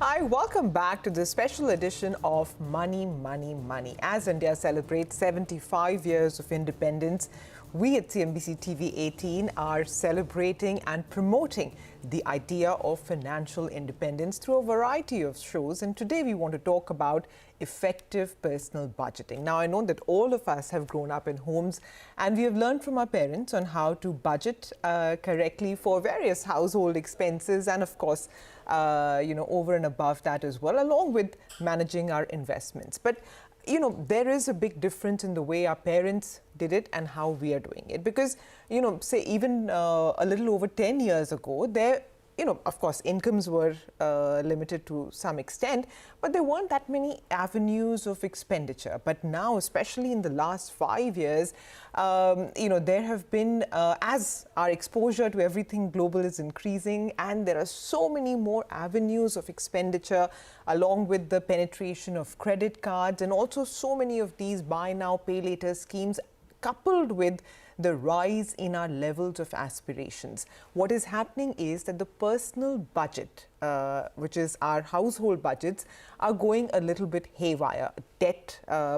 Hi, welcome back to this special edition of Money, Money, Money. As India celebrates 75 years of independence, we at CNBC-TV18 are celebrating and promoting the idea of financial independence through a variety of shows. And today we want to talk about effective personal budgeting. Now, I know that all of us have grown up in homes and we have learned from our parents on how to budget correctly for various household expenses and, of course, over and above that as well, along with managing our investments. But there is a big difference in the way our parents did it and how we are doing it. Because, say even a little over 10 years ago, of course, incomes were limited to some extent, but there weren't that many avenues of expenditure. But now, especially in the last 5 years, there have been, as our exposure to everything global is increasing, and there are so many more avenues of expenditure, along with the penetration of credit cards, and also so many of these buy now, pay later schemes, coupled with the rise in our levels of aspirations. What is happening is that the personal budget, which is our household budgets, are going a little bit haywire.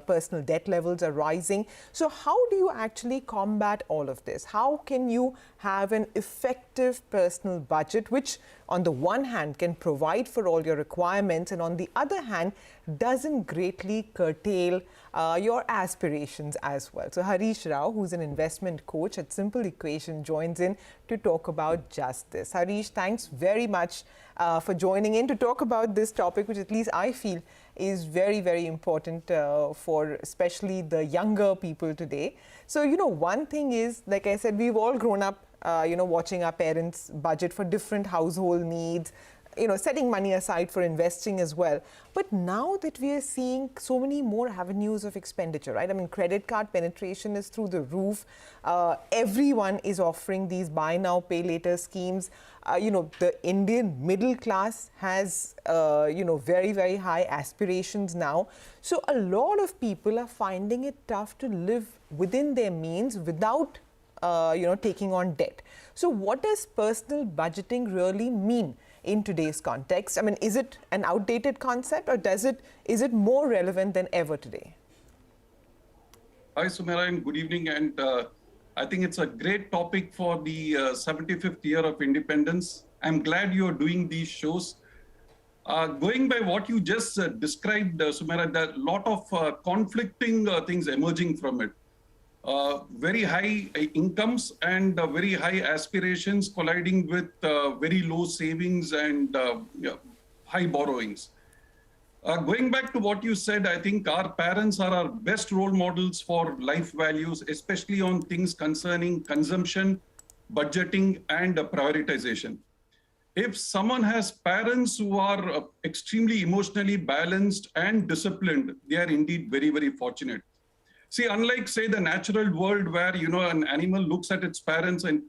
Personal debt levels are rising. So how do you actually combat all of this? How can you have an effective personal budget, which on the one hand can provide for all your requirements, and on the other hand doesn't greatly curtail your aspirations as well? So Harish Rao, who's an investment coach at Simple Equation, joins in to talk about just this. Harish, thanks very much for joining in to talk about this topic, which at least I feel is very, very important for especially the younger people today. So, one thing is, like I said, we've all grown up, watching our parents budget for different household needs, setting money aside for investing as well. But now that we are seeing so many more avenues of expenditure, right? I mean, credit card penetration is through the roof. Everyone is offering these buy now, pay later schemes. The Indian middle class has, very, very high aspirations now. So a lot of people are finding it tough to live within their means without taking on debt. So what does personal budgeting really mean in today's context? I mean, is it an outdated concept, or is it more relevant than ever today? Hi, Sumera, and good evening. And I think it's a great topic for the 75th year of independence. I'm glad you're doing these shows. Going by what you just described, Sumera, there are a lot of conflicting things emerging from it. Very high incomes and very high aspirations colliding with very low savings and high borrowings. Going back to what you said, I think our parents are our best role models for life values, especially on things concerning consumption, budgeting, and prioritization. If someone has parents who are extremely emotionally balanced and disciplined, they are indeed very, very fortunate. See, unlike, say, the natural world where, an animal looks at its parents and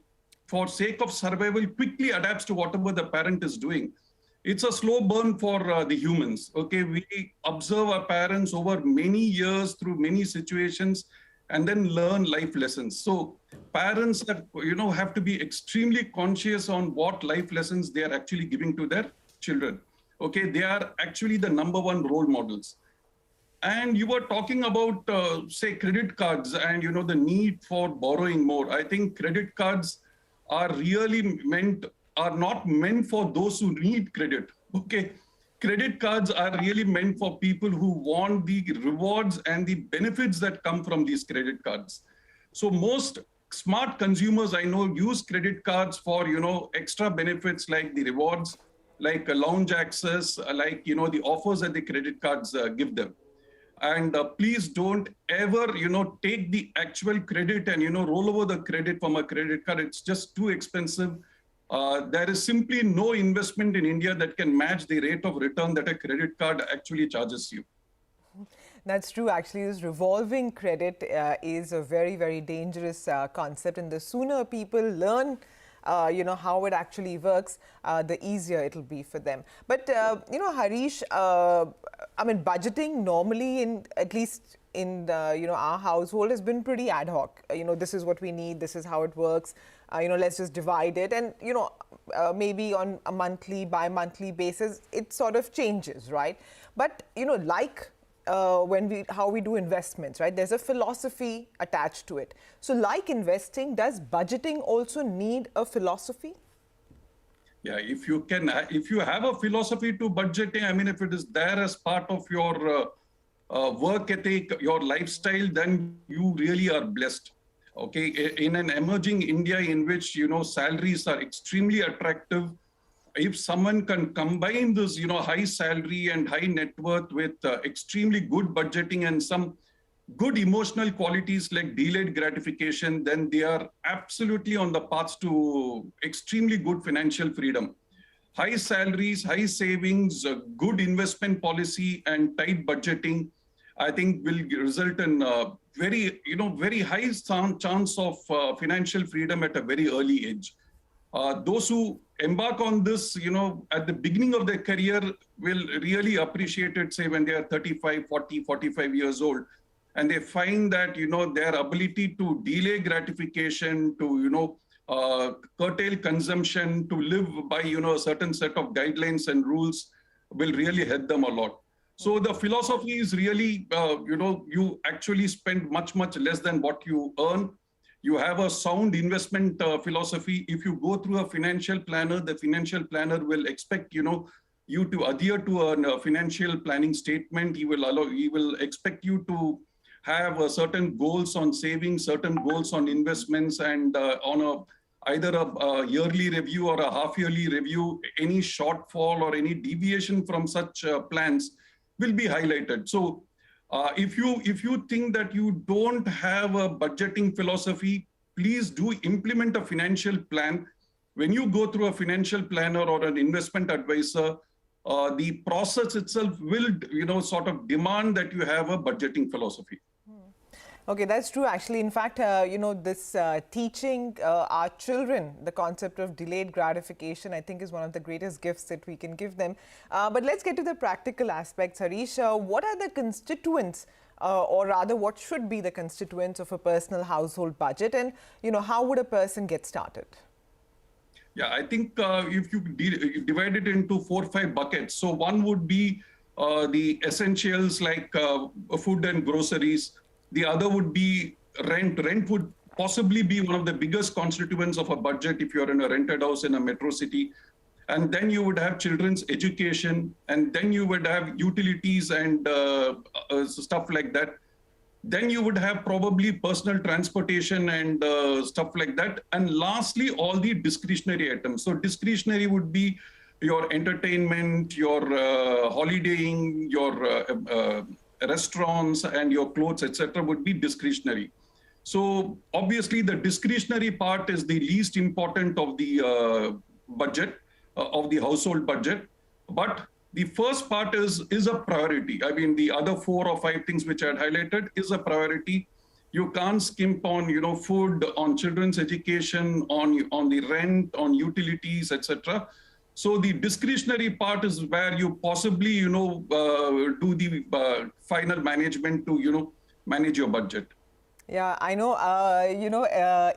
for sake of survival quickly adapts to whatever the parent is doing, it's a slow burn for the humans. Okay, we observe our parents over many years through many situations and then learn life lessons. So parents have to be extremely conscious on what life lessons they are actually giving to their children. Okay, they are actually the #1 role models. And you were talking about, say, credit cards and, the need for borrowing more. I think credit cards are not meant for those who need credit. Okay. Credit cards are really meant for people who want the rewards and the benefits that come from these credit cards. So most smart consumers I know use credit cards for, extra benefits like the rewards, like lounge access, like, the offers that the credit cards give them. And please don't ever, take the actual credit and, roll over the credit from a credit card. It's just too expensive. There is simply no investment in India that can match the rate of return that a credit card actually charges you. That's true. Actually, this revolving credit is a very, very dangerous concept. And the sooner people learn how it actually works, the easier it'll be for them. But, Harish, I mean, budgeting normally, at least in our household, has been pretty ad hoc. This is what we need, this is how it works. let's just divide it, and maybe on a monthly, bi-monthly basis, it sort of changes, right? But like how we do investments, right? There's a philosophy attached to it. So, like investing, does budgeting also need a philosophy? Yeah, if you have a philosophy to budgeting, I mean, if it is there as part of your work ethic, your lifestyle, then you really are blessed. Okay, in an emerging India in which salaries are extremely attractive, if someone can combine this high salary and high net worth with extremely good budgeting and some good emotional qualities like delayed gratification, then they are absolutely on the path to extremely good financial freedom. High salaries, high savings, good investment policy, and tight budgeting, I think will result in very high chance of financial freedom at a very early age. Those who embark on this, at the beginning of their career will really appreciate it, say when they are 35, 40, 45 years old. And they find that, their ability to delay gratification, to, curtail consumption, to live by, a certain set of guidelines and rules will really help them a lot. So the philosophy is really, you actually spend much, much less than what you earn. You have a sound investment philosophy. If you go through a financial planner, the financial planner will expect, you to adhere to a financial planning statement. He will expect you to have certain goals on savings, certain goals on investments, and on either a yearly review or a half-yearly review, any shortfall or any deviation from such plans will be highlighted. So if you think that you don't have a budgeting philosophy, please do implement a financial plan. When you go through a financial planner or an investment advisor, the process itself will, sort of demand that you have a budgeting philosophy. Okay, that's true. Actually, in fact, this teaching our children the concept of delayed gratification, I think, is one of the greatest gifts that we can give them. But let's get to the practical aspects, Harish. What are the constituents, or rather, what should be the constituents of a personal household budget, and how would a person get started? Yeah, I think if you divide it into 4 or 5 buckets, so one would be the essentials like food and groceries. The other would be rent. Rent would possibly be one of the biggest constituents of a budget if you're in a rented house in a metro city. And then you would have children's education, and then you would have utilities and stuff like that. Then you would have probably personal transportation and stuff like that. And lastly, all the discretionary items. So discretionary would be your entertainment, your holidaying, your restaurants, and your clothes, etc., would be discretionary. So obviously the discretionary part is the least important of the budget, of the household budget. But the first part is a priority. I mean, the other 4 or 5 things which I had highlighted is a priority. You can't skimp on, food, on children's education, on the rent, on utilities, etc. So the discretionary part is where you possibly, do the final management to, manage your budget. Yeah, I know,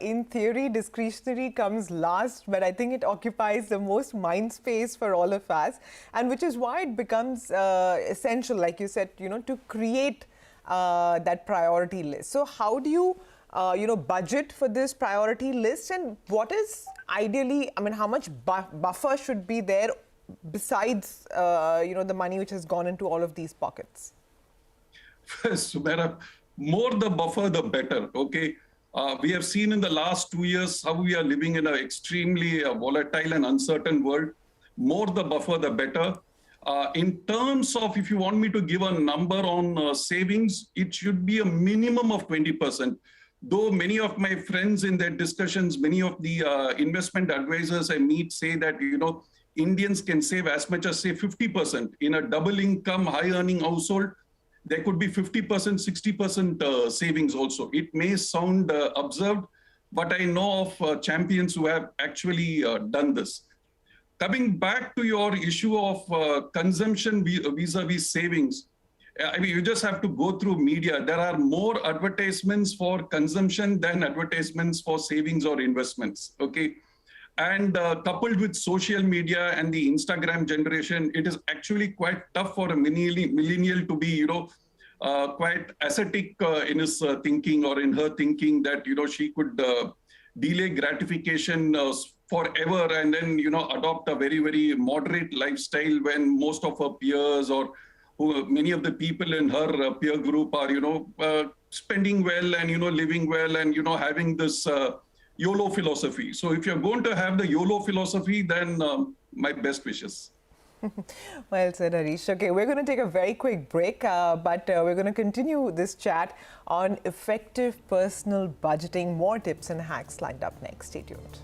in theory, discretionary comes last, but I think it occupies the most mind space for all of us, and which is why it becomes essential, like you said, to create that priority list. So how do you, budget for this priority list, and what is ideally, I mean, how much buffer should be there besides, the money which has gone into all of these pockets? Sumera, more the buffer, the better. Okay. We have seen in the last 2 years how we are living in an extremely volatile and uncertain world. More the buffer, the better. In terms of, if you want me to give a number on savings, it should be a minimum of 20%. Though many of my friends in their discussions, many of the investment advisors I meet say that, Indians can save as much as, say, 50%. In a double income, high earning household, there could be 50%, 60% savings also. It may sound absurd, but I know of champions who have actually done this. Coming back to your issue of consumption vis-a-vis savings, I mean, you just have to go through media. There are more advertisements for consumption than advertisements for savings or investments. Okay. And coupled with social media and the Instagram generation, it is actually quite tough for a millennial to be, quite ascetic in his thinking or in her thinking that, she could delay gratification forever and then, adopt a very, very moderate lifestyle when most of her peers or many of the people in her peer group are, spending well and, living well and, having this YOLO philosophy. So if you're going to have the YOLO philosophy, then my best wishes. Well said, Harish. Okay, we're going to take a very quick break, but we're going to continue this chat on effective personal budgeting. More tips and hacks lined up next. Stay tuned.